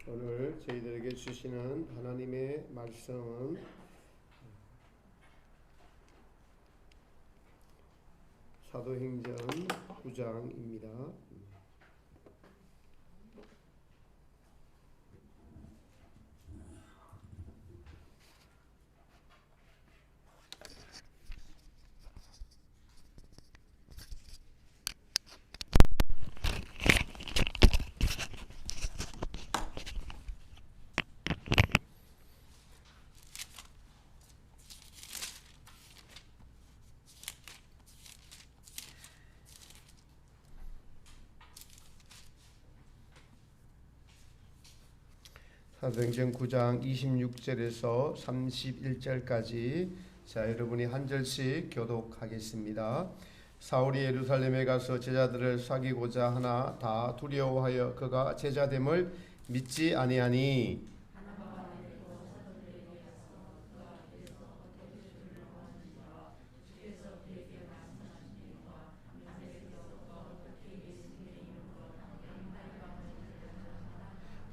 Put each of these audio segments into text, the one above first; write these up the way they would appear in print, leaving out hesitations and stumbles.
오늘 저희들에게 주시는 하나님의 말씀은 사도행전 9장입니다. 사도행전 9장 26절에서 31절까지 여러분이 한 절씩 교독하겠습니다. 사울이 예루살렘에 가서 제자들을 사귀고자 하나 다 두려워하여 그가 제자됨을 믿지 아니하니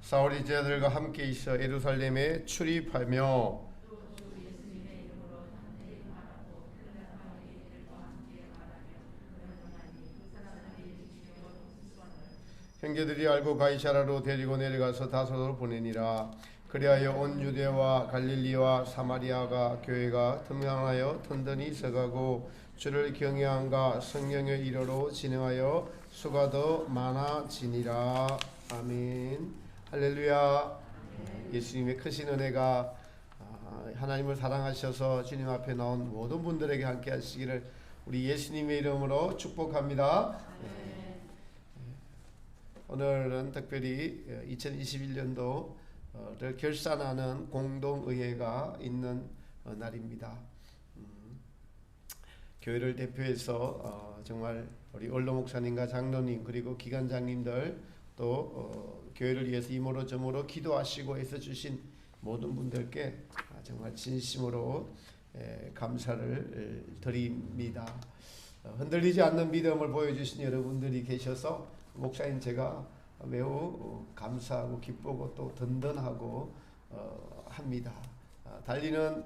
사울이 제자들과 함께 있어 예루살렘에 출입하며 형제들이 알고 가이사라로 데리고 내려가서 다소로 보내니라. 그리하여 온 유대와 갈릴리와 사마리아가 교회가 등장하여 든든히 서가고 주를 경외함과 성령의 일호로 진행하여 수가 더 많아지니라. 아멘. 할렐루야. 예수님의 크신 은혜가 하나님을 사랑하셔서 주님 앞에 나온 모든 분들에게 함께 하시기를 우리 예수님의 이름으로 축복합니다. 오늘은 특별히 2021년도를 결산하는 공동의회가 있는 날입니다. 교회를 대표해서 정말 우리 원로 목사님과 장로님 그리고 기관장님들 또 교회를 위해서 이모로 저모로 기도하시고 애써 주신 모든 분들께 정말 진심으로 감사를 드립니다. 흔들리지 않는 믿음을 보여주신 여러분들이 계셔서 목사님 제가 매우 감사하고 기쁘고 또 든든하고 합니다. 달리는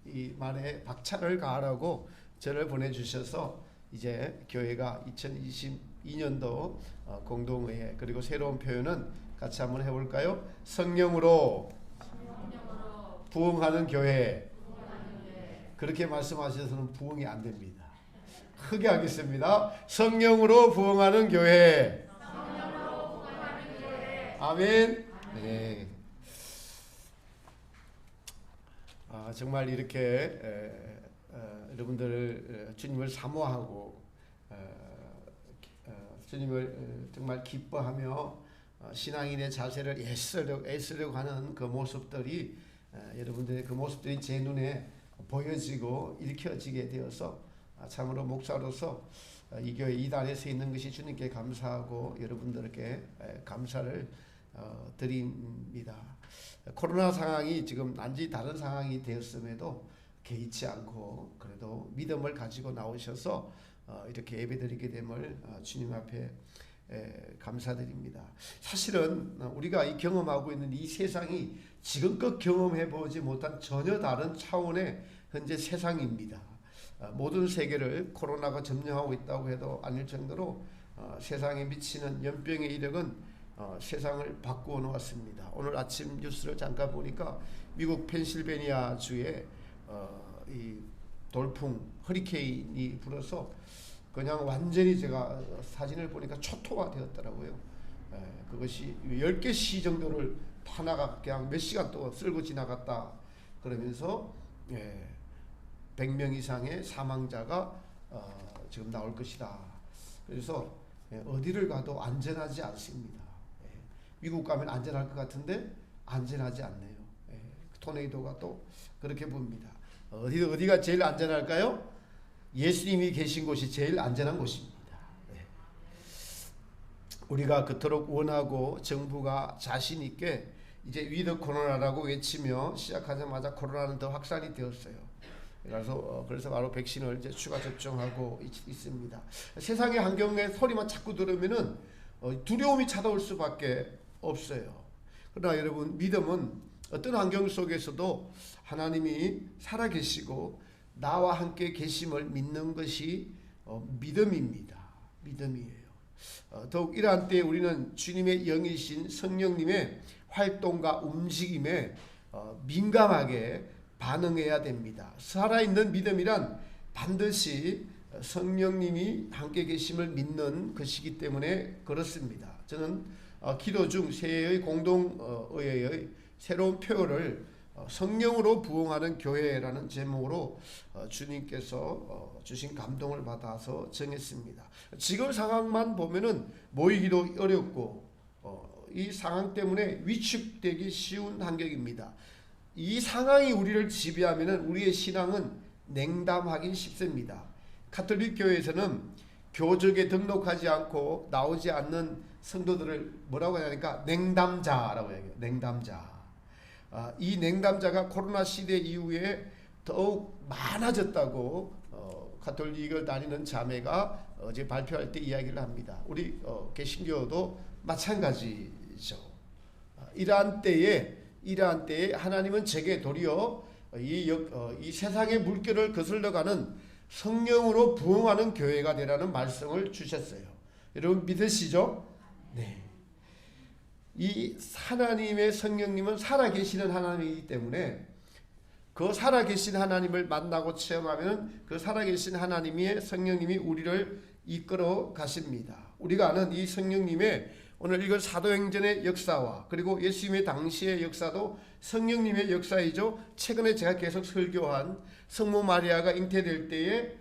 이 말에 박차를 가하라고 저를 보내주셔서 이제 교회가 2022년도 공동의회 그리고 새로운 표현은 같이 한번 해볼까요? 성령으로 부흥하는 교회. 그렇게 말씀하셔서는 부흥이 안 됩니다. 크게 하겠습니다. 성령으로 부흥하는 교회. 아멘. 네. 정말 이렇게 여러분들 주님을 사모하고 주님을 정말 기뻐하며 신앙인의 자세를 애쓰려고 하는 그 모습들이 여러분들의 그 모습들이 제 눈에 보여지고 읽혀지게 되어서 참으로 목사로서 이 교회 이 단에 서 있는 것이 주님께 감사하고 여러분들께 감사를 드립니다. 코로나 상황이 지금 난지 다른 상황이 되었음에도 개의치 않고 그래도 믿음을 가지고 나오셔서 이렇게 예배드리게 됨을 주님 앞에 감사드립니다. 사실은 우리가 이 경험하고 있는 이 세상이 지금껏 경험해 보지 못한 전혀 다른 차원의 현재 세상입니다. 모든 세계를 코로나가 점령하고 있다고 해도 아닐 정도로 세상에 미치는 연병의 이력은 세상을 바꾸어 놓았습니다. 오늘 아침 뉴스를 잠깐 보니까 미국 펜실베니아 주에 이 돌풍 허리케인이 불어서 그냥 완전히 제가 사진을 보니까 초토화 되었더라고요. 그것이 10개 시 정도를 하나가 그냥 몇 시간 동안 쓸고 지나갔다 그러면서 100명 이상의 사망자가 지금 나올 것이다. 그래서 어디를 가도 안전하지 않습니다. 미국 가면 안전할 것 같은데 안전하지 않네요. 토네이도가 또 그렇게 봅니다. 어디가 제일 안전할까요? 예수님이 계신 곳이 제일 안전한 곳입니다. 우리가 그토록 원하고 정부가 자신 있게 이제 위드 코로나라고 외치며 시작하자마자 코로나는 더 확산이 되었어요. 그래서 바로 백신을 이제 추가 접종하고 있습니다. 세상의 환경의 소리만 자꾸 들으면은 두려움이 찾아올 수밖에 없어요. 그러나 여러분, 믿음은 어떤 환경 속에서도 하나님이 살아계시고 나와 함께 계심을 믿는 것이 믿음입니다. 믿음이에요. 더욱 이러한 때에 우리는 주님의 영이신 성령님의 활동과 움직임에 민감하게 반응해야 됩니다. 살아있는 믿음이란 반드시 성령님이 함께 계심을 믿는 것이기 때문에 그렇습니다. 저는 기도 중 새해의 공동의회의 새로운 표어를 성령으로 부흥하는 교회라는 제목으로 주님께서 주신 감동을 받아서 정했습니다. 지금 상황만 보면은 모이기도 어렵고 이 상황 때문에 위축되기 쉬운 환경입니다. 이 상황이 우리를 지배하면은 우리의 신앙은 냉담하기 쉽습니다. 가톨릭 교회에서는 교적에 등록하지 않고 나오지 않는 성도들을 뭐라고 하냐니까 냉담자라고 얘기해요. 냉담자. 이 냉담자가 코로나 시대 이후에 더욱 많아졌다고 가톨릭을 다니는 자매가 어제 발표할 때 이야기를 합니다. 우리 개신교도 마찬가지죠. 이러한 때에 하나님은 제게 도리어 이 세상의 물결을 거슬러가는 성령으로 부흥하는 교회가 되라는 말씀을 주셨어요. 여러분 믿으시죠? 네. 이 하나님의 성령님은 살아계시는 하나님이기 때문에 그 살아계신 하나님을 만나고 체험하면 그 살아계신 하나님의 성령님이 우리를 이끌어 가십니다. 우리가 아는 이 성령님의 오늘 이걸 사도행전의 역사와 그리고 예수님의 당시의 역사도 성령님의 역사이죠. 최근에 제가 계속 설교한 성모 마리아가 잉태될 때에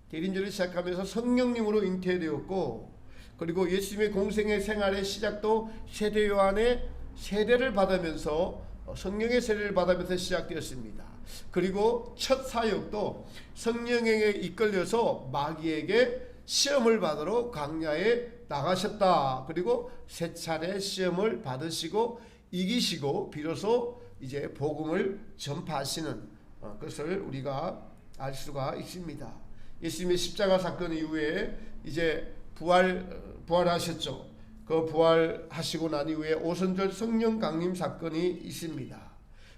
대린절을 시작하면서 성령님으로 잉태되었고, 그리고 예수님의 공생의 생활의 시작도 세례 요한의 세례를 받으면서 성령의 세례를 받으면서 시작되었습니다. 그리고 첫 사역도 성령에게 이끌려서 마귀에게 시험을 받으러 광야에 나가셨다. 그리고 세 차례 시험을 받으시고 이기시고 비로소 이제 복음을 전파하시는 것을 우리가 알 수가 있습니다. 예수님의 십자가 사건 이후에 이제 부활하셨죠. 그 부활하시고 난 이후에 오순절 성령 강림 사건이 있습니다.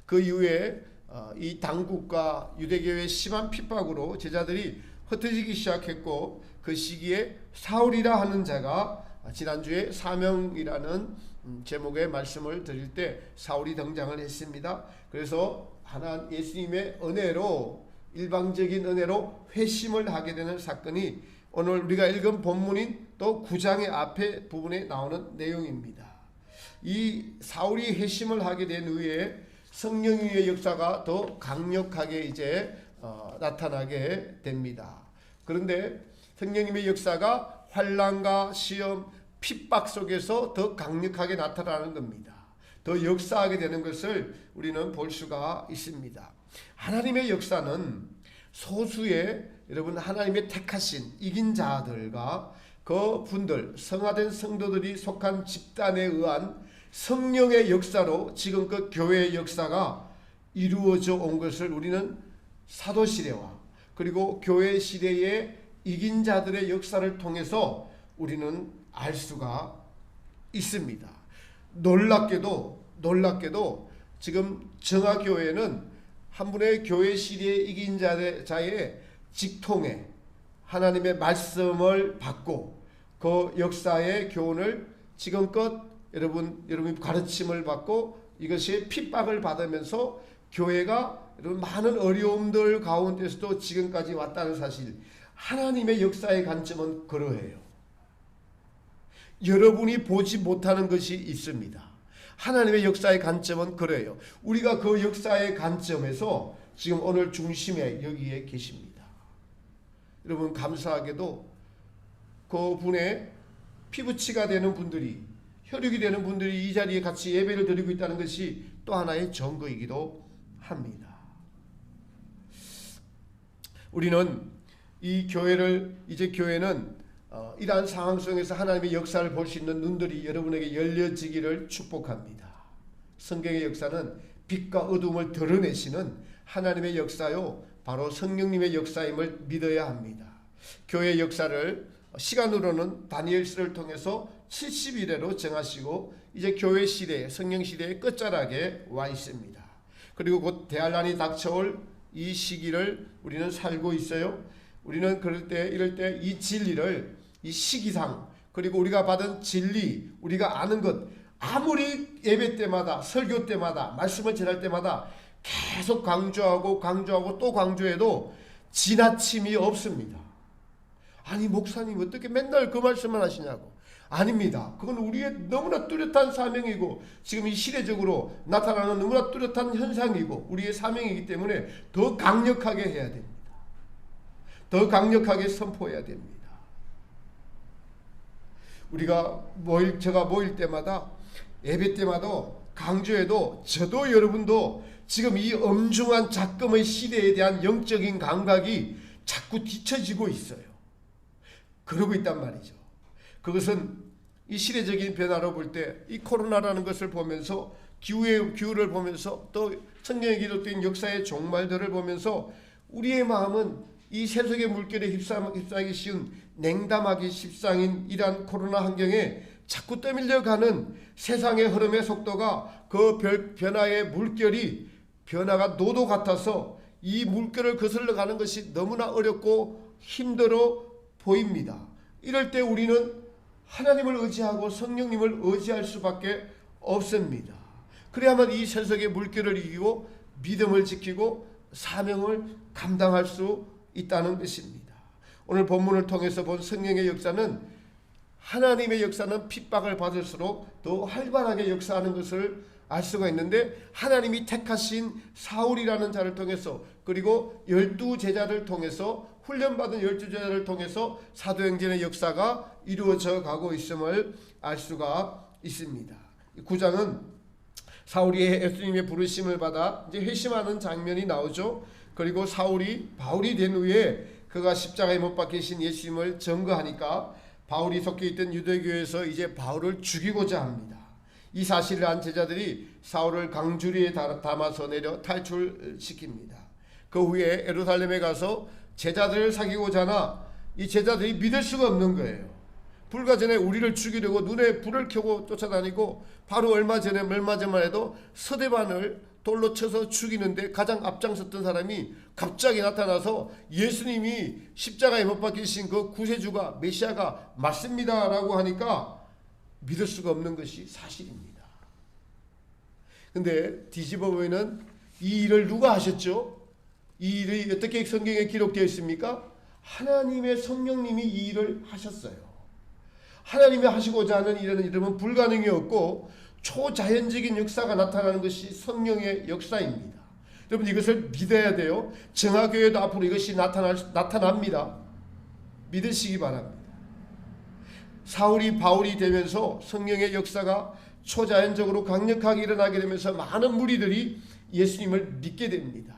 그 이후에 이 당국과 유대교의 심한 핍박으로 제자들이 흩어지기 시작했고, 그 시기에 사울이라 하는 자가 지난주에 사명이라는 제목의 말씀을 드릴 때 사울이 등장을 했습니다. 그래서 예수님의 은혜로, 일방적인 은혜로 회심을 하게 되는 사건이 오늘 우리가 읽은 본문인 또 9장의 앞에 부분에 나오는 내용입니다. 이 사울이 회심을 하게 된 후에 성령의 역사가 더 강력하게 이제 나타나게 됩니다. 그런데 성령님의 역사가 환난과 시험, 핍박 속에서 더 강력하게 나타나는 겁니다. 더 역사하게 되는 것을 우리는 볼 수가 있습니다. 하나님의 역사는 소수의 여러분 하나님의 택하신 이긴 자들과 그 분들, 성화된 성도들이 속한 집단에 의한 성령의 역사로 지금껏 교회의 역사가 이루어져 온 것을 우리는 사도시대와 그리고 교회 시대의 이긴 자들의 역사를 통해서 우리는 알 수가 있습니다. 놀랍게도 지금 정화교회는 한 분의 교회 시대의 이긴 자의 직통에 하나님의 말씀을 받고 그 역사의 교훈을 지금껏 여러분이 가르침을 받고 이것이 핍박을 받으면서 교회가 여러분 많은 어려움들 가운데서도 지금까지 왔다는 사실, 하나님의 역사의 관점은 그러해요. 여러분이 보지 못하는 것이 있습니다. 하나님의 역사의 관점은 그래요. 우리가 그 역사의 관점에서 지금 오늘 중심에 여기에 계십니다. 여러분 감사하게도 그 분의 피부치가 되는 분들이, 혈육이 되는 분들이 이 자리에 같이 예배를 드리고 있다는 것이 또 하나의 증거이기도 합니다. 우리는 이 교회는 이러한 상황 속에서 하나님의 역사를 볼 수 있는 눈들이 여러분에게 열려지기를 축복합니다. 성경의 역사는 빛과 어둠을 드러내시는 하나님의 역사요, 바로 성령님의 역사임을 믿어야 합니다. 교회의 역사를 시간으로는 다니엘서를 통해서 70일에로 정하시고 이제 교회 시대, 성령 시대의 끝자락에 와 있습니다. 그리고 곧 대환란이 닥쳐올 이 시기를 우리는 살고 있어요. 우리는 이럴 때 이 진리를, 이 시기상, 그리고 우리가 받은 진리, 우리가 아는 것, 아무리 예배 때마다, 설교 때마다, 말씀을 전할 때마다 계속 강조하고 또 강조해도 지나침이 없습니다. 아니 목사님 어떻게 맨날 그 말씀만 하시냐고. 아닙니다. 그건 우리의 너무나 뚜렷한 사명이고 지금 이 시대적으로 나타나는 너무나 뚜렷한 현상이고 우리의 사명이기 때문에 더 강력하게 해야 됩니다. 더 강력하게 선포해야 됩니다. 제가 모일 때마다, 예배 때마다 강조해도 저도 여러분도 지금 이 엄중한 작금의 시대에 대한 영적인 감각이 자꾸 뒤처지고 있어요. 그러고 있단 말이죠. 그것은 이 시대적인 변화로 볼 때 이 코로나라는 것을 보면서 기후를 보면서 또 성경에 기록된 역사의 종말들을 보면서 우리의 마음은 이 세속의 물결에 휩싸이기 쉬운 냉담하기 십상인 이러한 코로나 환경에 자꾸 떠밀려가는 세상의 흐름의 속도가 그 변화의 물결이 변화가 노도 같아서 이 물결을 거슬러 가는 것이 너무나 어렵고 힘들어 보입니다. 이럴 때 우리는 하나님을 의지하고 성령님을 의지할 수밖에 없습니다. 그래야만 이 세속의 물결을 이기고 믿음을 지키고 사명을 감당할 수 있다는 것입니다. 오늘 본문을 통해서 본 성령의 역사는 하나님의 역사는 핍박을 받을수록 더 활발하게 역사하는 것을 알 수가 있는데 하나님이 택하신 사울이라는 자를 통해서 그리고 12제자를 통해서 훈련받은 12제자를 통해서 사도행전의 역사가 이루어져 가고 있음을 알 수가 있습니다. 9장은 사울이 예수님의 부르심을 받아 이제 회심하는 장면이 나오죠. 그리고 사울이 바울이 된 후에 그가 십자가에 못 박히신 예수님을 증거하니까 바울이 속해 있던 유대교에서 이제 바울을 죽이고자 합니다. 이 사실을 안 제자들이 사울을 강주리에 담아서 내려 탈출시킵니다. 그 후에 예루살렘에 가서 제자들을 사귀고자 하나 이 제자들이 믿을 수가 없는 거예요. 불과 전에 우리를 죽이려고 눈에 불을 켜고 쫓아다니고 바로 얼마 전만 해도 서대반을 돌로 쳐서 죽이는데 가장 앞장섰던 사람이 갑자기 나타나서 예수님이 십자가에 못 박히신 그 구세주가 메시아가 맞습니다 라고 하니까 믿을 수가 없는 것이 사실입니다. 근데 뒤집어 보면 이 일을 누가 하셨죠? 이 일이 어떻게 성경에 기록되어 있습니까? 하나님의 성령님이 이 일을 하셨어요. 하나님이 하시고자 하는 일은 불가능이었고 초자연적인 역사가 나타나는 것이 성령의 역사입니다. 여러분 이것을 믿어야 돼요. 정화교회도 앞으로 이것이 나타납니다. 믿으시기 바랍니다. 사울이 바울이 되면서 성령의 역사가 초자연적으로 강력하게 일어나게 되면서 많은 무리들이 예수님을 믿게 됩니다.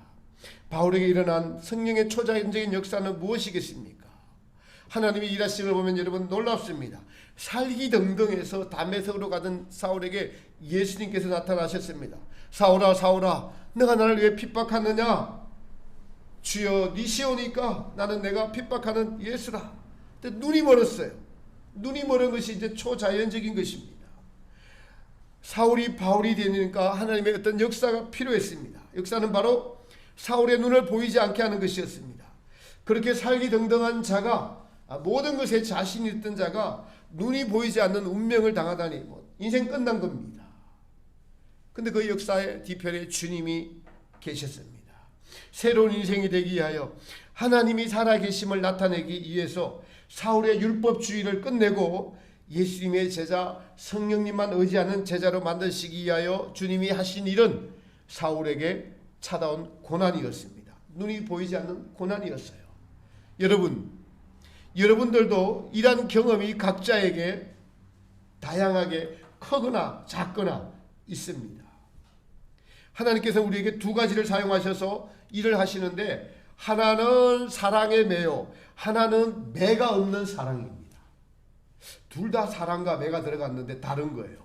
바울에게 일어난 성령의 초자연적인 역사는 무엇이겠습니까? 하나님이 일하시는 걸 보면 여러분 놀랍습니다. 살기등등해서 담에색으로 가던 사울에게 예수님께서 나타나셨습니다. 사울아 사울아 너가 나를 왜 핍박하느냐? 주여 니시오니까 나는 내가 핍박하는 예수라. 근데 눈이 멀었어요. 눈이 멀은 것이 이제 초자연적인 것입니다. 사울이 바울이 되니까 하나님의 어떤 역사가 필요했습니다. 역사는 바로 사울의 눈을 보이지 않게 하는 것이었습니다. 그렇게 살기등등한 자가 모든 것에 자신이 있던 자가 눈이 보이지 않는 운명을 당하다니 인생 끝난 겁니다. 근데 그 역사의 뒤편에 주님이 계셨습니다. 새로운 인생이 되기 위하여 하나님이 살아계심을 나타내기 위해서 사울의 율법주의를 끝내고 예수님의 제자 성령님만 의지하는 제자로 만드시기 위하여 주님이 하신 일은 사울에게 찾아온 고난이었습니다. 눈이 보이지 않는 고난이었어요. 여러분들도 이러한 경험이 각자에게 다양하게 크거나 작거나 있습니다. 하나님께서 우리에게 두 가지를 사용하셔서 일을 하시는데 하나는 사랑에 매여 하나는 매가 없는 사랑입니다. 둘 다 사랑과 매가 들어갔는데 다른 거예요.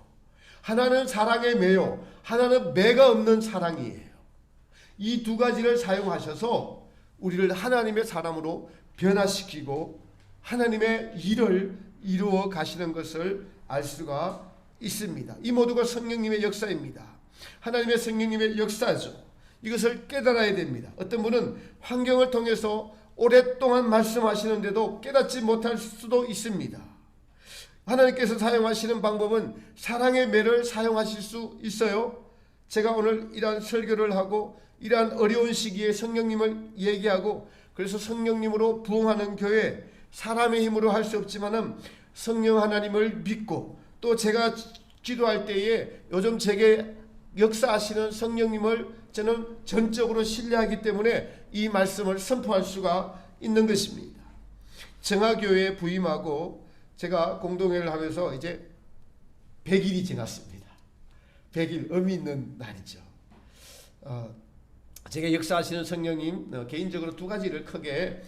하나는 사랑에 매여 하나는 매가 없는 사랑이에요. 이 두 가지를 사용하셔서 우리를 하나님의 사람으로 변화시키고 하나님의 일을 이루어 가시는 것을 알 수가 있습니다. 이 모두가 성령님의 역사입니다. 하나님의 성령님의 역사죠. 이것을 깨달아야 됩니다. 어떤 분은 환경을 통해서 오랫동안 말씀하시는데도 깨닫지 못할 수도 있습니다. 하나님께서 사용하시는 방법은 사랑의 매를 사용하실 수 있어요. 제가 오늘 이러한 설교를 하고 이러한 어려운 시기에 성령님을 얘기하고 그래서 성령님으로 부흥하는 교회, 사람의 힘으로 할 수 없지만은 성령 하나님을 믿고 또 제가 기도할 때에 요즘 제게 역사하시는 성령님을 저는 전적으로 신뢰하기 때문에 이 말씀을 선포할 수가 있는 것입니다. 정화교회에 부임하고 제가 공동회를 하면서 이제 100일이 지났습니다. 100일 의미 있는 날이죠. 제가 역사하시는 성령님 개인적으로 두 가지를 크게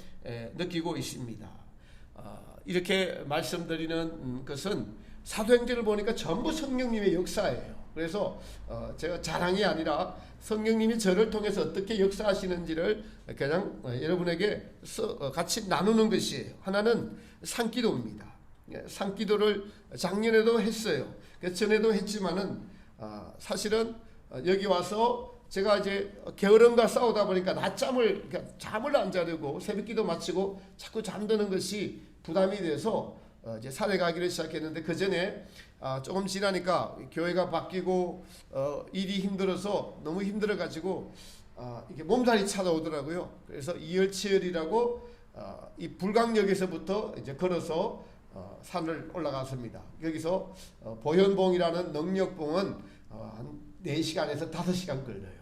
느끼고 있습니다. 이렇게 말씀드리는 것은 사도행전을 보니까 전부 성령님의 역사예요. 그래서 제가 자랑이 아니라 성령님이 저를 통해서 어떻게 역사하시는지를 그냥 여러분에게 같이 나누는 것이에요. 하나는 산기도입니다. 산기도를 작년에도 했어요. 전에도 했지만은 사실은 여기 와서 제가 이제 게으름과 싸우다 보니까 낮잠을 잠을 안 자려고 새벽기도 마치고 자꾸 잠드는 것이 부담이 돼서 이제 산에 가기를 시작했는데 그 전에 조금 지나니까 교회가 바뀌고 일이 힘들어서 너무 힘들어 가지고 이게 몸살이 찾아오더라고요. 그래서 이열치열이라고 이 불광역에서부터 이제 걸어서 산을 올라갔습니다. 여기서 보현봉이라는 능력봉은 한 4시간에서 5시간 걸려요.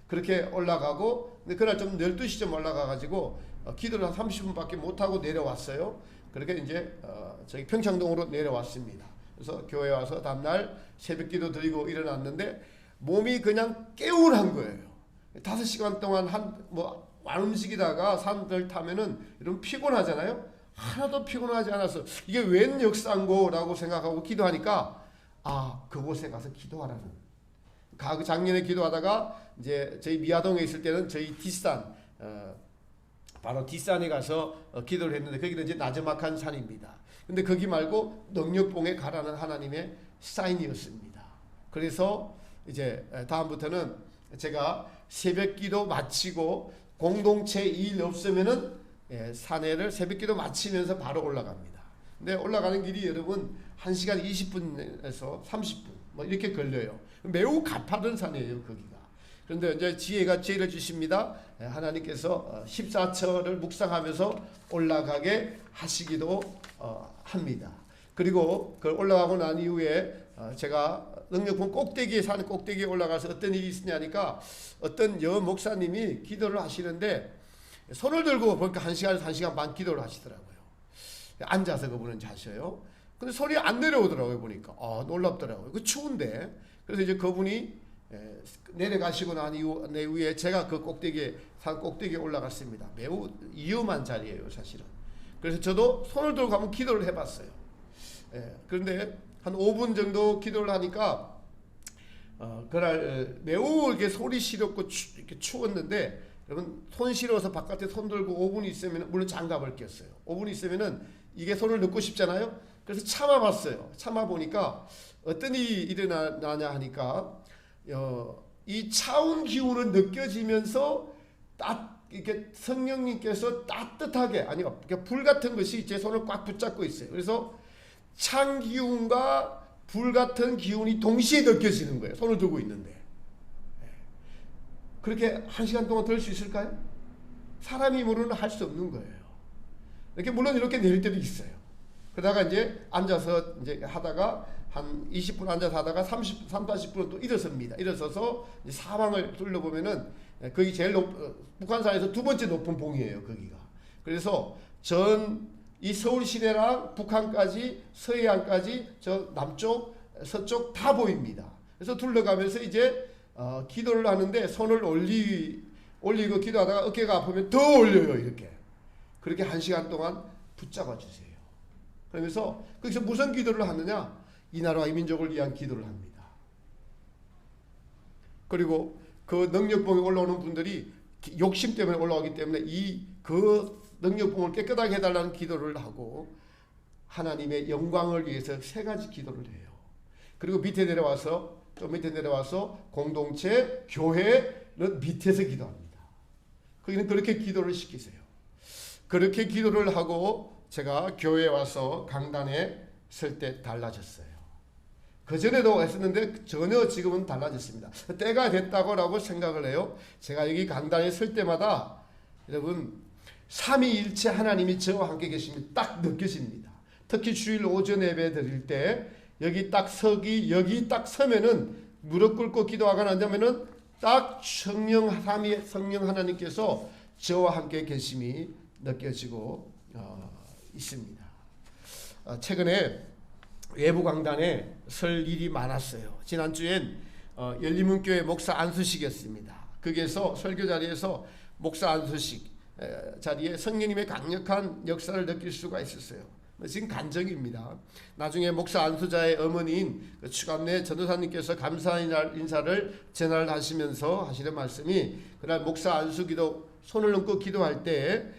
그렇게 올라가고 근데 그날 좀 12시쯤 올라가 가지고 기도를 한 30분밖에 못하고 내려왔어요. 그렇게 이제 저기 평창동으로 내려왔습니다. 그래서 교회 와서 다음날 새벽기도 드리고 일어났는데 몸이 그냥 개운한 거예요. 5시간 동안 안 움직이다가 산들 타면은 이런 피곤하잖아요. 하나도 피곤하지 않아서 이게 웬 역사인고라고 생각하고 기도하니까 그곳에 가서 기도하라는. 작년에 기도하다가 이제 저희 미아동에 있을 때는 저희 뒷산 바로 뒷산에 가서 기도를 했는데 거기는 이제 나저막한 산입니다. 근데 거기 말고 능력봉에 가라는 하나님의 사인이었습니다. 그래서 이제 다음부터는 제가 새벽기도 마치고 공동체 일 없으면은 산에를 새벽기도 마치면서 바로 올라갑니다. 근데 올라가는 길이 여러분 1시간 20분에서 30분 뭐 이렇게 걸려요. 매우 가파른 산이에요 거기가. 그런데 이제 지혜를 주십니다. 하나님께서 14처를 묵상하면서 올라가게 하시기도 합니다. 그리고 그 올라가고 난 이후에 제가 능력봉 꼭대기에 산 꼭대기에 올라가서 어떤 일이 있으냐니까 어떤 목사님이 기도를 하시는데 손을 들고 보니까 1시간 반 기도를 하시더라고요. 앉아서 그분은 자셔요. 근데 소리 안 내려오더라고요 보니까. 놀랍더라고요. 그 추운데. 그래서 이제 그분이 내려가시고 난 이후에 제가 그 산 꼭대기에 올라갔습니다. 매우 위험한 자리예요 사실은. 그래서 저도 손을 들고 한번 기도를 해봤어요. 그런데 한 5분 정도 기도를 하니까 그날 매우 이렇게 소리 시렵고 이렇게 추웠는데 여러분 손 시려워서 바깥에 손 들고 5분 있으면 물론 장갑을 꼈어요. 5분 있으면은 이게 손을 넣고 싶잖아요. 그래서 참아봤어요. 참아보니까 어떤 일이 일어나냐 하니까 이 차운 기운은 느껴지면서 이렇게 성령님께서 따뜻하게 불 같은 것이 제 손을 꽉 붙잡고 있어요. 그래서 찬 기운과 불 같은 기운이 동시에 느껴지는 거예요. 손을 들고 있는데. 그렇게 1시간 동안 들 수 있을까요? 사람 힘으로는 할 수 없는 거예요. 물론 이렇게 내릴 때도 있어요. 그러다가 이제 앉아서 이제 하다가 한 20분 앉아서 하다가 40분은 또 일어섭니다. 일어서서 이제 사방을 둘러보면은 거기 제일 북한산에서 두 번째 높은 봉이에요. 거기가. 그래서 이 서울 시내랑 북한까지 서해안까지 저 남쪽 서쪽 다 보입니다. 그래서 둘러가면서 이제 기도를 하는데 손을 올리고 기도하다가 어깨가 아프면 더 올려요. 이렇게. 그렇게 1시간 동안 붙잡아 주세요. 그러면서 거기서 무슨 기도를 하느냐? 이 나라와 이 민족을 위한 기도를 합니다. 그리고 그 능력봉에 올라오는 분들이 욕심 때문에 올라오기 때문에 그 능력봉을 깨끗하게 해달라는 기도를 하고 하나님의 영광을 위해서 세 가지 기도를 해요. 그리고 좀 밑에 내려와서 공동체, 교회는 밑에서 기도합니다. 거기는 그렇게 기도를 시키세요. 그렇게 기도를 하고 제가 교회에 와서 강단에 설 때 달라졌어요. 그전에도 했었는데 전혀 지금은 달라졌습니다. 때가 됐다고 생각을 해요. 제가 여기 강단에 설 때마다 여러분 삼위일체 하나님이 저와 함께 계심이 딱 느껴집니다. 특히 주일 오전 예배 드릴 때 여기 딱 서면은 무릎 꿇고 기도하거나 앉으면은 딱 성령 하나님께서 저와 함께 계심이 느껴지고 있습니다. 최근에 외부 강단에 설 일이 많았어요. 지난주엔 열리문교회 목사 안수식이었습니다. 거기에서 설교 자리에서 목사 안수식 자리에 성령님의 강력한 역사를 느낄 수가 있었어요. 지금 간증입니다. 나중에 목사 안수자의 어머니인 추감래 전도사님께서 감사 인사를 전화를 하시면서 하시는 말씀이 그날 목사 안수기도 손을 얹고 기도할 때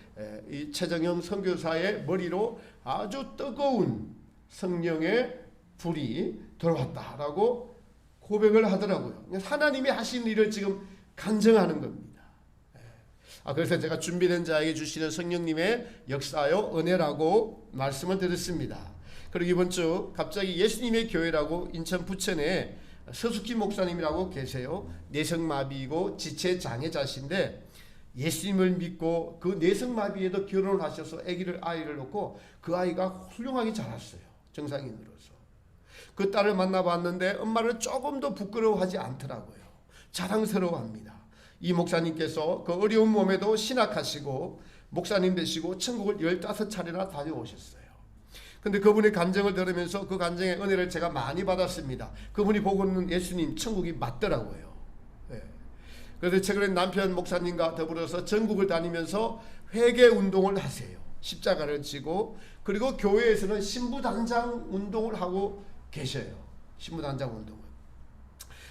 이 최정영 선교사의 머리로 아주 뜨거운 성령의 불이 들어왔다라고 고백을 하더라고요. 하나님이 하신 일을 지금 간증하는 겁니다. 그래서 제가 준비된 자에게 주시는 성령님의 역사요 은혜라고 말씀을 드렸습니다. 그리고 이번 주 갑자기 예수님의 교회라고 인천 부천에 서숙기 목사님이라고 계세요. 내성마비이고 지체장애자신데 예수님을 믿고 그 내성마비에도 결혼을 하셔서 아이를 놓고 그 아이가 훌륭하게 자랐어요. 정상인으로서. 그 딸을 만나봤는데 엄마를 조금도 부끄러워하지 않더라고요. 자랑스러워합니다. 이 목사님께서 그 어려운 몸에도 신학하시고 목사님 되시고 천국을 15차례나 다녀오셨어요. 근데 그분의 간증을 들으면서 그 간증의 은혜를 제가 많이 받았습니다. 그분이 보고 있는 예수님 천국이 맞더라고요. 그래서 최근에 남편 목사님과 더불어서 전국을 다니면서 회개 운동을 하세요. 십자가를 지고 그리고 교회에서는 신부단장 운동을 하고 계셔요. 신부단장 운동을.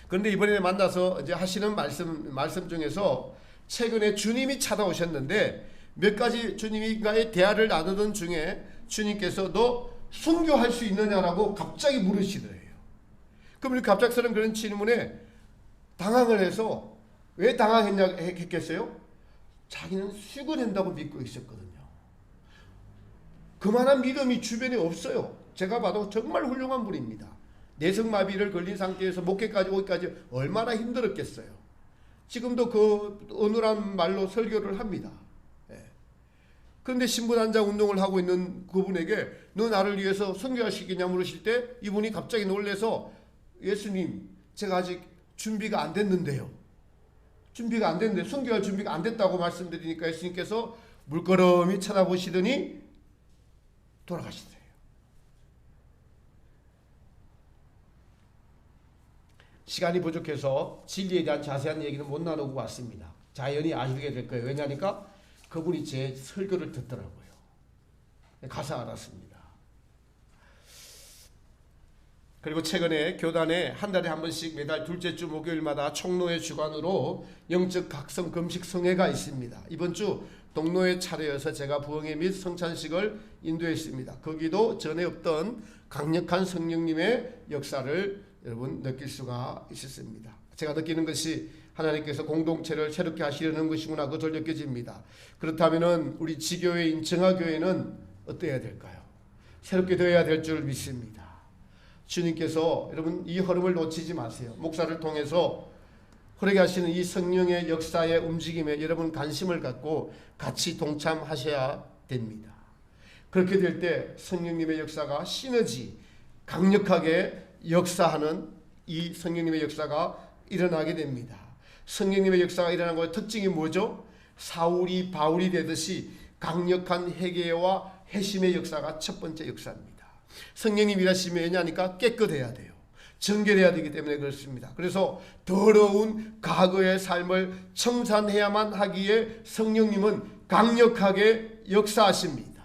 그런데 이번에 만나서 이제 하시는 말씀 중에서 최근에 주님이 찾아오셨는데 몇 가지 주님과의 대화를 나누던 중에 주님께서 너 순교할 수 있느냐라고 갑자기 물으시더래요. 그럼 갑작스런 그런 질문에 당황을 해서 왜 당황했냐 했겠어요? 자기는 수고된다고 믿고 있었거든요. 그만한 믿음이 주변에 없어요. 제가 봐도 정말 훌륭한 분입니다. 내성마비를 걸린 상태에서 목회까지 오기까지 얼마나 힘들었겠어요. 지금도 그 어눌한 말로 설교를 합니다. 그런데 신부단장 운동을 하고 있는 그분에게 너 나를 위해서 순교하시겠냐 물으실 때 이분이 갑자기 놀라서 예수님 제가 아직 준비가 안 됐는데요. 준비가 안 됐는데 순교할 준비가 안 됐다고 말씀드리니까 예수님께서 물끄러미 쳐다보시더니 돌아가시더래요. 시간이 부족해서 진리에 대한 자세한 얘기는 못 나누고 왔습니다. 자연히 아시게 될 거예요. 왜냐니까 그분이 제 설교를 듣더라고요. 가서 알았습니다. 그리고 최근에 교단에 한 달에 한 번씩 매달 둘째 주 목요일마다 총로의 주관으로 영적 각성 금식 성회가 있습니다. 이번 주 동로의 차례여서 제가 부흥회 및 성찬식을 인도했습니다. 거기도 전에 없던 강력한 성령님의 역사를 여러분 느낄 수가 있었습니다. 제가 느끼는 것이 하나님께서 공동체를 새롭게 하시려는 것이구나 그것을 느껴집니다. 그렇다면 우리 지교회인 정화교회는 어때야 될까요? 새롭게 되어야 될 줄 믿습니다. 주님께서 여러분 이 흐름을 놓치지 마세요. 목사를 통해서 흐르게 하시는 이 성령의 역사의 움직임에 여러분 관심을 갖고 같이 동참하셔야 됩니다. 그렇게 될 때 성령님의 역사가 시너지 강력하게 역사하는 이 성령님의 역사가 일어나게 됩니다. 성령님의 역사가 일어난 것의 특징이 뭐죠? 사울이 바울이 되듯이 강력한 회개와 회심의 역사가 첫 번째 역사입니다. 성령님 일하시면 왜냐니까 깨끗해야 돼요. 정결해야 되기 때문에 그렇습니다. 그래서 더러운 과거의 삶을 청산해야만 하기에 성령님은 강력하게 역사하십니다.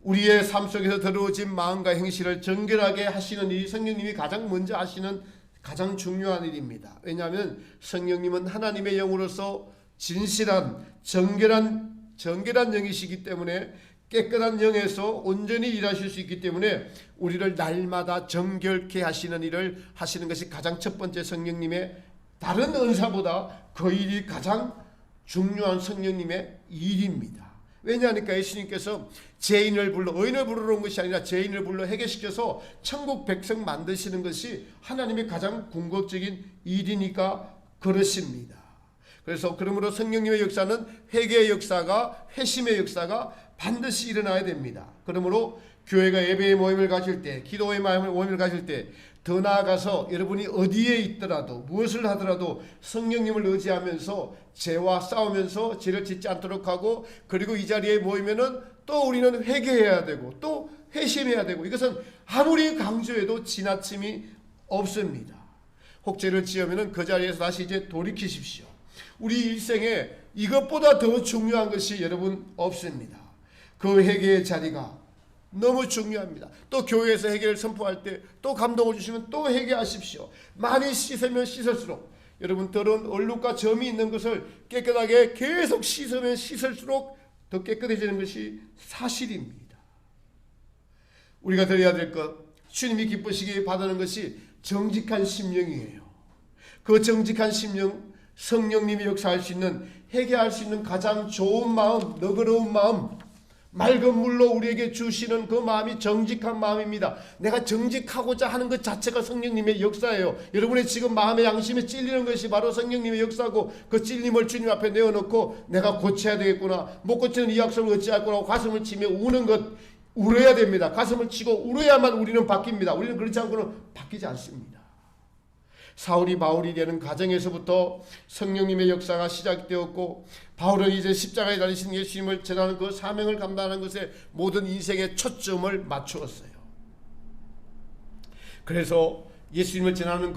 우리의 삶 속에서 더러워진 마음과 행실을 정결하게 하시는 일이 성령님이 가장 먼저 하시는 가장 중요한 일입니다. 왜냐하면 성령님은 하나님의 영으로서 진실한 정결한 영이시기 때문에 깨끗한 영에서 온전히 일하실 수 있기 때문에 우리를 날마다 정결케 하시는 일을 하시는 것이 가장 첫 번째 성령님의, 다른 은사보다 그 일이 가장 중요한 성령님의 일입니다. 왜냐하니까 예수님께서 죄인을 불러, 의인을 부르러 온 것이 아니라 죄인을 불러 해결시켜서 천국 백성 만드시는 것이 하나님의 가장 궁극적인 일이니까 그렇습니다. 그래서 그러므로 성령님의 역사는 회개의 역사가, 회심의 역사가 반드시 일어나야 됩니다. 그러므로 교회가 예배의 모임을 가질 때, 기도의 모임을 가질 때, 더 나아가서 여러분이 어디에 있더라도 무엇을 하더라도 성령님을 의지하면서 죄와 싸우면서 죄를 짓지 않도록 하고, 그리고 이 자리에 모이면은 또 우리는 회개해야 되고 또 회심해야 되고, 이것은 아무리 강조해도 지나침이 없습니다. 혹죄를 지으면은 그 자리에서 다시 이제 돌이키십시오. 우리 일생에 이것보다 더 중요한 것이 여러분 없습니다. 그 회개의 자리가 너무 중요합니다. 또 교회에서 회개를 선포할 때 또 감동을 주시면 또 회개하십시오. 많이 씻으면 씻을수록, 여러분 더러운 얼룩과 점이 있는 것을 깨끗하게 계속 씻으면 씻을수록 더 깨끗해지는 것이 사실입니다. 우리가 드려야 될 것, 주님이 기쁘시게 받는 것이 정직한 심령이에요. 그 정직한 심령, 성령님이 역사할 수 있는, 회개할 수 있는 가장 좋은 마음, 너그러운 마음, 맑은 물로 우리에게 주시는 그 마음이 정직한 마음입니다. 내가 정직하고자 하는 것 자체가 성령님의 역사예요. 여러분의 지금 마음의 양심에 찔리는 것이 바로 성령님의 역사고, 그 찔림을 주님 앞에 내어놓고 내가 고쳐야 되겠구나, 못 고치는 이 약속을 어찌할거라고 가슴을 치며 우는 것, 울어야 됩니다. 가슴을 치고 울어야만 우리는 바뀝니다. 우리는 그렇지 않고는 바뀌지 않습니다. 사울이 바울이 되는 과정에서부터 성령님의 역사가 시작되었고, 바울은 이제 십자가에 달리신 예수님을 전하는 그 사명을 감당하는 것에 모든 인생의 초점을 맞추었어요. 그래서 예수님을 전하는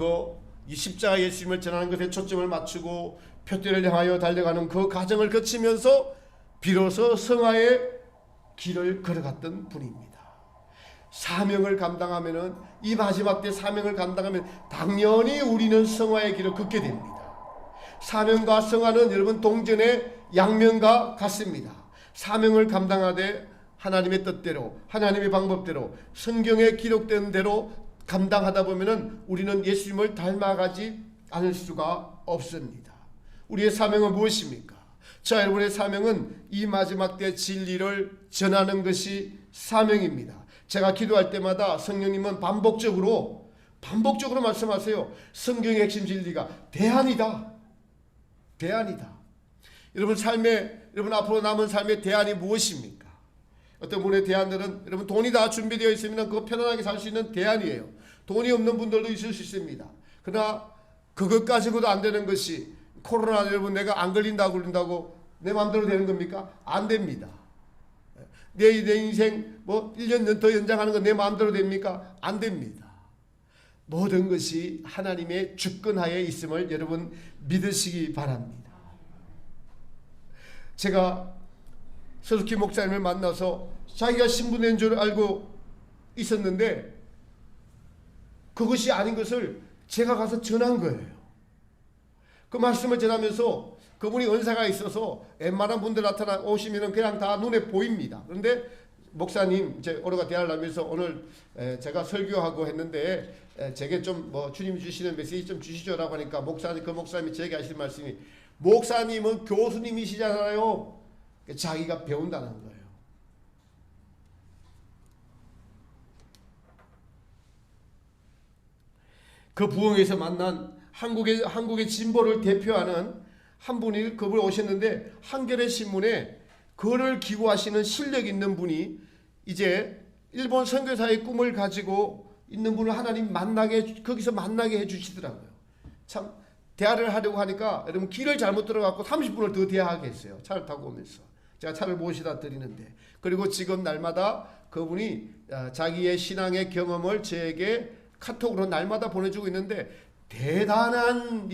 이 십자가 예수님을 전하는 것에 초점을 맞추고 표대를 향하여 달려가는 그 과정을 거치면서 비로소 성화의 길을 걸어갔던 분입니다. 사명을 감당하면은, 이 마지막 때 사명을 감당하면 당연히 우리는 성화의 길을 걷게 됩니다. 사명과 성화는 여러분 동전의 양면과 같습니다. 사명을 감당하되 하나님의 뜻대로, 하나님의 방법대로, 성경에 기록된 대로 감당하다 보면은 우리는 예수님을 닮아가지 않을 수가 없습니다. 우리의 사명은 무엇입니까? 자, 여러분의 사명은 이 마지막 때 진리를 전하는 것이 사명입니다. 제가 기도할 때마다 성령님은 반복적으로 말씀하세요. 성경의 핵심 진리가 대안이다. 대안이다. 여러분 앞으로 남은 삶의 대안이 무엇입니까? 어떤 분의 대안들은, 여러분 돈이 다 준비되어 있으면 그거 편안하게 살 수 있는 대안이에요. 돈이 없는 분들도 있을 수 있습니다. 그러나 그것 가지고도 안 되는 것이, 코로나 여러분 내가 안 걸린다고 내 마음대로 되는 겁니까? 안 됩니다. 내 인생 1년 더 연장하는 건 내 마음대로 됩니까? 안 됩니다. 모든 것이 하나님의 주권하에 있음을 여러분 믿으시기 바랍니다. 제가 서석희 목사님을 만나서 자기가 신부된 줄 알고 있었는데 그것이 아닌 것을 제가 가서 전한 거예요. 그 말씀을 전하면서 그분이 은사가 있어서 웬만한 분들 오시면 그냥 다 눈에 보입니다. 그런데 목사님, 이제 오늘가 대화를 하면서 오늘 제가 설교하고 했는데 제게 좀 주님이 주시는 메시지 좀 주시죠라고 하니까 그 목사님이 제게 하실 말씀이, 목사님은 교수님이시잖아요. 자기가 배운다는 거예요. 그 부흥에서 만난 한국의 진보를 대표하는 한 분이 그분 오셨는데, 한겨레 신문에 글을 기고하시는 실력 있는 분이 이제 일본 선교사의 꿈을 가지고 있는 분을 하나님 거기서 만나게 해주시더라고요. 참 대화를 하려고 하니까 여러분 길을 잘못 들어갔고 30분을 더 대화하게 했어요. 차를 타고 오면서 제가 차를 모시다 드리는데, 그리고 지금 날마다 그분이 자기의 신앙의 경험을 저에게 카톡으로 날마다 보내주고 있는데, 대단한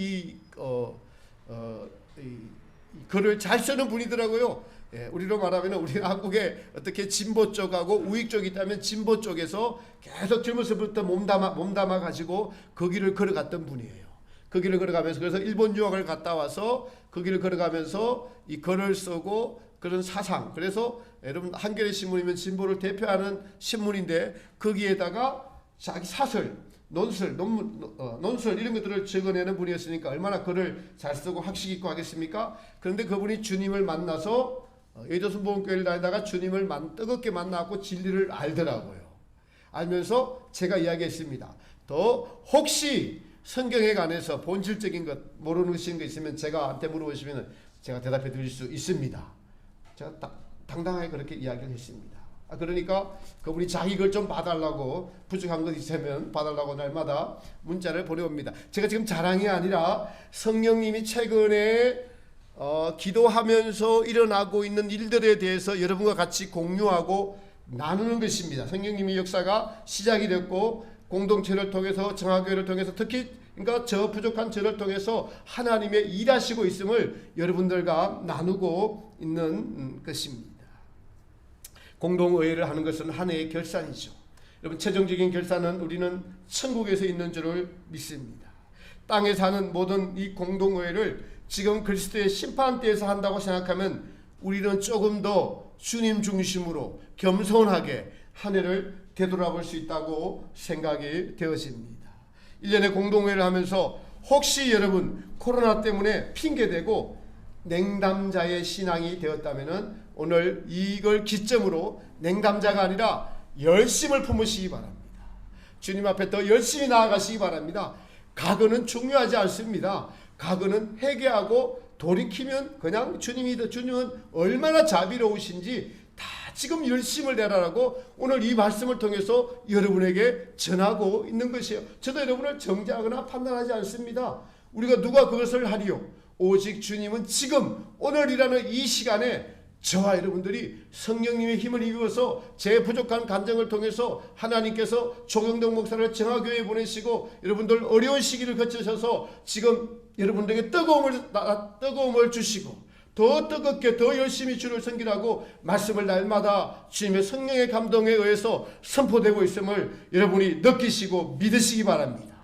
글을 잘 쓰는 분이더라고요. 우리로 말하면 우리 한국에 어떻게 진보 쪽하고 우익 쪽이 있다면 진보 쪽에서 계속 젊어서부터 몸담아 가지고 그 길을 걸어갔던 분이에요. 그 길을 걸어가면서, 그래서 일본 유학을 갔다 와서 그 길을 걸어가면서 이 글을 쓰고 그런 사상, 그래서 여러분 한겨레 신문이면 진보를 대표하는 신문인데 거기에다가 자기 사설, 논설, 논설 이런 것들을 적어내는 분이었으니까 얼마나 글을 잘 쓰고 학식 있고 하겠습니까? 그런데 그분이 주님을 만나서 여의도순복음교회를 다니다가 주님을 뜨겁게 만나고 진리를 알더라고요. 알면서 제가 이야기했습니다. 더 혹시 성경에 관해서 본질적인 것 모르는 거 있으면 제가한테 물어보시면 제가 대답해 드릴 수 있습니다. 제가 당당하게 그렇게 이야기를 했습니다. 그러니까 그분이 자기 걸 좀 봐달라고, 부족한 것 있으면 봐달라고 날마다 문자를 보내옵니다. 제가 지금 자랑이 아니라 성령님이 최근에 기도하면서 일어나고 있는 일들에 대해서 여러분과 같이 공유하고 나누는 것입니다. 성령님의 역사가 시작이 됐고 공동체를 통해서, 정화교회를 통해서, 특히 그러니까 저 부족한 저를 통해서 하나님의 일하시고 있음을 여러분들과 나누고 있는 것입니다. 공동의회를 하는 것은 한 해의 결산이죠. 여러분, 최종적인 결산은 우리는 천국에서 있는 줄을 믿습니다. 땅에 사는 모든 이 공동의회를 지금 그리스도의 심판대에서 한다고 생각하면 우리는 조금 더 주님 중심으로 겸손하게 한 해를 되돌아볼 수 있다고 생각이 되어집니다. 1년에 공동회를 하면서 혹시 여러분 코로나 때문에 핑계대고 냉담자의 신앙이 되었다면 오늘 이걸 기점으로 냉담자가 아니라 열심을 품으시기 바랍니다. 주님 앞에 더 열심히 나아가시기 바랍니다. 과거는 중요하지 않습니다. 과거는 회개하고 돌이키면 그냥 주님은 얼마나 자비로우신지 다 지금 열심을 내라라고 오늘 이 말씀을 통해서 여러분에게 전하고 있는 것이에요. 저도 여러분을 정죄하거나 판단하지 않습니다. 우리가 누가 그것을 하리요? 오직 주님은 지금 오늘이라는 이 시간에 저와 여러분들이 성령님의 힘을 입어서 제 부족한 감정을 통해서 하나님께서 조경덕 목사를 정화교회에 보내시고 여러분들 어려운 시기를 거치셔서 지금 여러분들에게 뜨거움을 주시고 더 뜨겁게 더 열심히 주를 섬기라고 말씀을 날마다 주님의 성령의 감동에 의해서 선포되고 있음을 여러분이 느끼시고 믿으시기 바랍니다.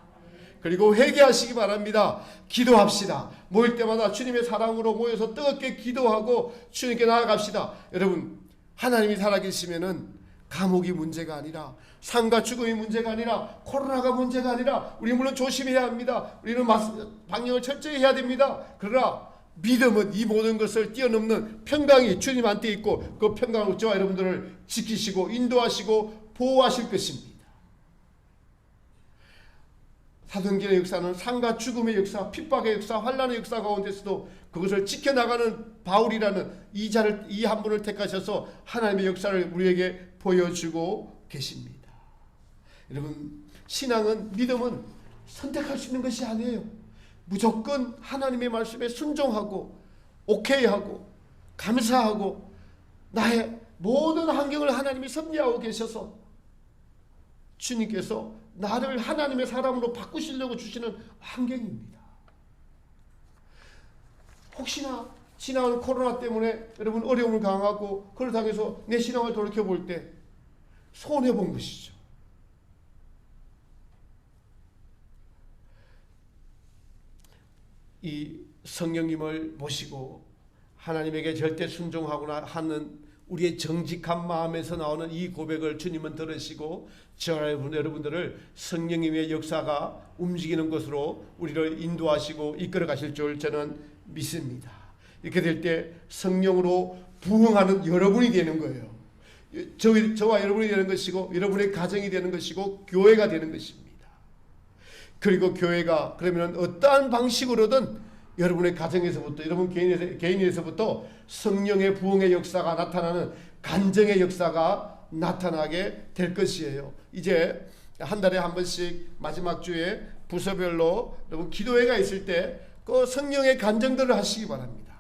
그리고 회개하시기 바랍니다. 기도합시다. 모일 때마다 주님의 사랑으로 모여서 뜨겁게 기도하고 주님께 나아갑시다. 여러분, 하나님이 살아계시면은 감옥이 문제가 아니라, 삶과 죽음이 문제가 아니라, 코로나가 문제가 아니라, 우리 물론 조심해야 합니다. 우리는 방역을 철저히 해야 됩니다. 그러나 믿음은 이 모든 것을 뛰어넘는 평강이 주님한테 있고 그 평강으로 저와 여러분들을 지키시고 인도하시고 보호하실 것입니다. 사도행전의 역사는 삶과 죽음의 역사, 핍박의 역사, 환난의 역사 가운데서도 그것을 지켜나가는 바울이라는 이 한 분을 택하셔서 하나님의 역사를 우리에게 보여주고 계십니다. 여러분, 신앙은, 믿음은 선택할 수 있는 것이 아니에요. 무조건 하나님의 말씀에 순종하고 오케이하고 감사하고 나의 모든 환경을 하나님이 섭리하고 계셔서 주님께서 나를 하나님의 사람으로 바꾸시려고 주시는 환경입니다. 혹시나 지나온 코로나 때문에 여러분 어려움을 당하고 그걸 당해서 내 신앙을 돌이켜볼 때 손해본 것이죠. 이 성령님을 모시고 하나님에게 절대 순종하거나 하는 우리의 정직한 마음에서 나오는 이 고백을 주님은 들으시고 저와 여러분들을 성령님의 역사가 움직이는 것으로 우리를 인도하시고 이끌어 가실 줄 저는 믿습니다. 이렇게 될 때 성령으로 부흥하는 여러분이 되는 거예요. 저와 여러분이 되는 것이고 여러분의 가정이 되는 것이고 교회가 되는 것입니다. 그리고 교회가 그러면 어떠한 방식으로든 여러분의 가정에서부터 여러분 개인에서부터 성령의 부흥의 역사가 나타나는 간증의 역사가 나타나게 될 것이에요. 이제 한 달에 한 번씩 마지막 주에 부서별로 여러분 기도회가 있을 때 그 성령의 간증들을 하시기 바랍니다.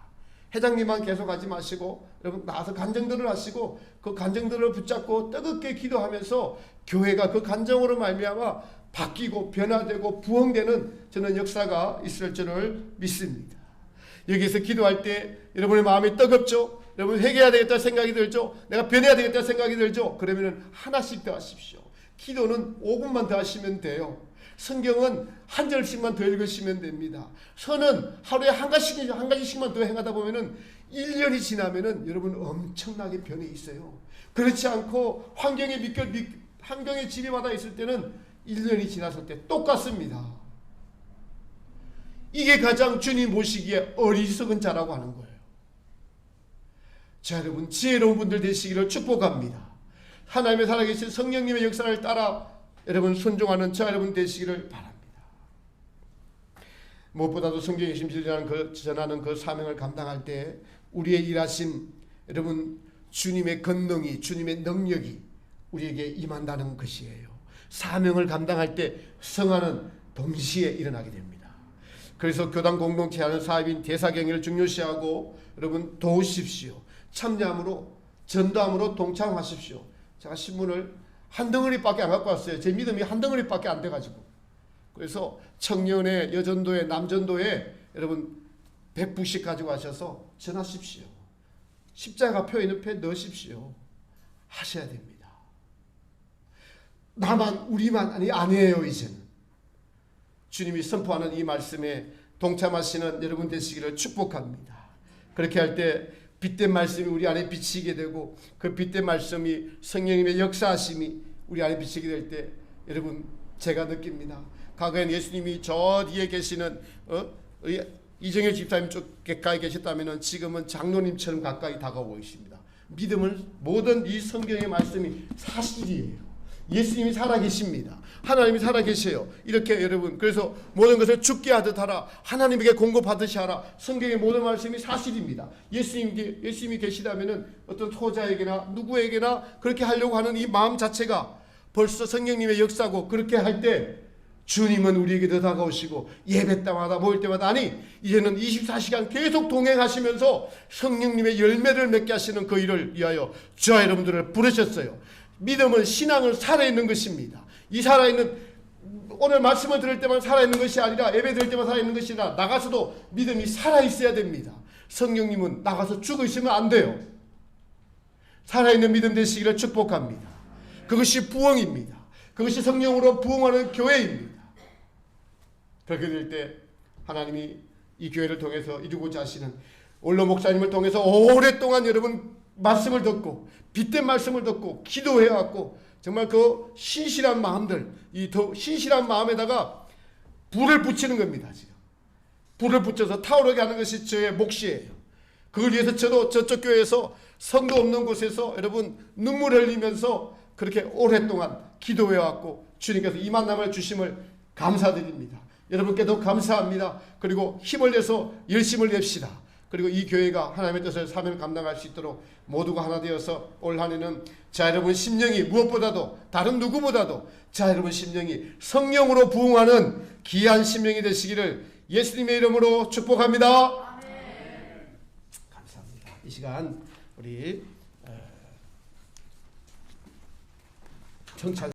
회장님만 계속 하지 마시고 여러분 나와서 간증들을 하시고 그 간증들을 붙잡고 뜨겁게 기도하면서 교회가 그 간증으로 말미암아 바뀌고 변화되고 부흥되는 저는 역사가 있을 줄을 믿습니다. 여기서 기도할 때 여러분의 마음이 뜨겁죠? 여러분 회개해야 되겠다 생각이 들죠? 내가 변해야 되겠다 생각이 들죠? 그러면 하나씩 더 하십시오. 기도는 5분만 더 하시면 돼요. 성경은 한 절씩만 더 읽으시면 됩니다. 선은 하루에 한 가지씩만 더 행하다 보면은 1년이 지나면은 여러분 엄청나게 변해 있어요. 그렇지 않고 환경에 지배받아 있을 때는 1년이 지났을 때 똑같습니다. 이게 가장 주님 보시기에 어리석은 자라고 하는 거예요. 자, 여러분 지혜로운 분들 되시기를 축복합니다. 하나님의 살아계신 성령님의 역사를 따라 여러분 순종하는 저 여러분 되시기를 바랍니다. 무엇보다도 성경의 심지를 전하는 그 사명을 감당할 때 우리의 일하신 여러분 주님의 권능이, 주님의 능력이 우리에게 임한다는 것이에요. 사명을 감당할 때 성화는 동시에 일어나게 됩니다. 그래서 교단 공동체 하는 사업인 대사경의를 중요시하고 여러분 도우십시오. 참여함으로 전도함으로 동참하십시오. 제가 신문을 한 덩어리밖에 안 갖고 왔어요. 제 믿음이 한 덩어리밖에 안 돼가지고. 그래서 청년회, 여전도회, 남전도회 여러분 100부씩 가지고 가셔서 전하십시오. 십자가 표 있는 표 넣으십시오. 하셔야 됩니다. 나만 우리만 아니에요. 이제는 주님이 선포하는 이 말씀에 동참하시는 여러분 되시기를 축복합니다. 그렇게 할 때 빛된 말씀이 우리 안에 비치게 되고 그 빛된 말씀이 성령님의 역사하심이 우리 안에 비치게 될 때 여러분 제가 느낍니다. 과거엔 예수님이 저 뒤에 계시는 이정일 집사님 쪽 가까이 계셨다면 지금은 장로님처럼 가까이 다가오고 있습니다. 믿음은 모든 이 성경의 말씀이 사실이에요. 예수님이 살아계십니다. 하나님이 살아계세요. 이렇게 여러분 그래서 모든 것을 죽게 하듯 하라. 하나님에게 공급하듯이 하라. 성경의 모든 말씀이 사실입니다. 예수님이 계시다면 어떤 소자에게나 누구에게나 그렇게 하려고 하는 이 마음 자체가 벌써 성령님의 역사고 그렇게 할 때 주님은 우리에게 더 다가오시고 예배 때마다 모일 때마다 이제는 24시간 계속 동행하시면서 성령님의 열매를 맺게 하시는 그 일을 위하여 저와 여러분들을 부르셨어요. 믿음은 신앙을 살아있는 것입니다. 이 살아있는 오늘 말씀을 들을 때만 살아있는 것이 아니라 예배 들을 때만 살아있는 것이 아니라 나가서도 믿음이 살아있어야 됩니다. 성령님은 나가서 죽어 있으면 안 돼요. 살아있는 믿음 되시기를 축복합니다. 그것이 부흥입니다. 그것이 성령으로 부흥하는 교회입니다. 그렇게 될 때 하나님이 이 교회를 통해서 이루고자 하시는 올로 목사님을 통해서 오랫동안 여러분 말씀을 듣고 빛된 말씀을 듣고 기도해왔고 정말 그 신실한 마음들 이 더 신실한 마음에다가 불을 붙이는 겁니다. 지금 불을 붙여서 타오르게 하는 것이 저의 몫이에요. 그걸 위해서 저도 저쪽 교회에서 성도 없는 곳에서 여러분 눈물 흘리면서 그렇게 오랫동안 기도해왔고 주님께서 이 만남을 주심을 감사드립니다. 여러분께도 감사합니다. 그리고 힘을 내서 열심을 냅시다. 그리고 이 교회가 하나님의 뜻을 사명을 감당할 수 있도록 모두가 하나 되어서 올 한 해는 자 여러분 심령이 무엇보다도 다른 누구보다도 자 여러분 심령이 성령으로 부흥하는 귀한 심령이 되시기를 예수님의 이름으로 축복합니다. 아멘. 감사합니다. 이 시간 우리 청찬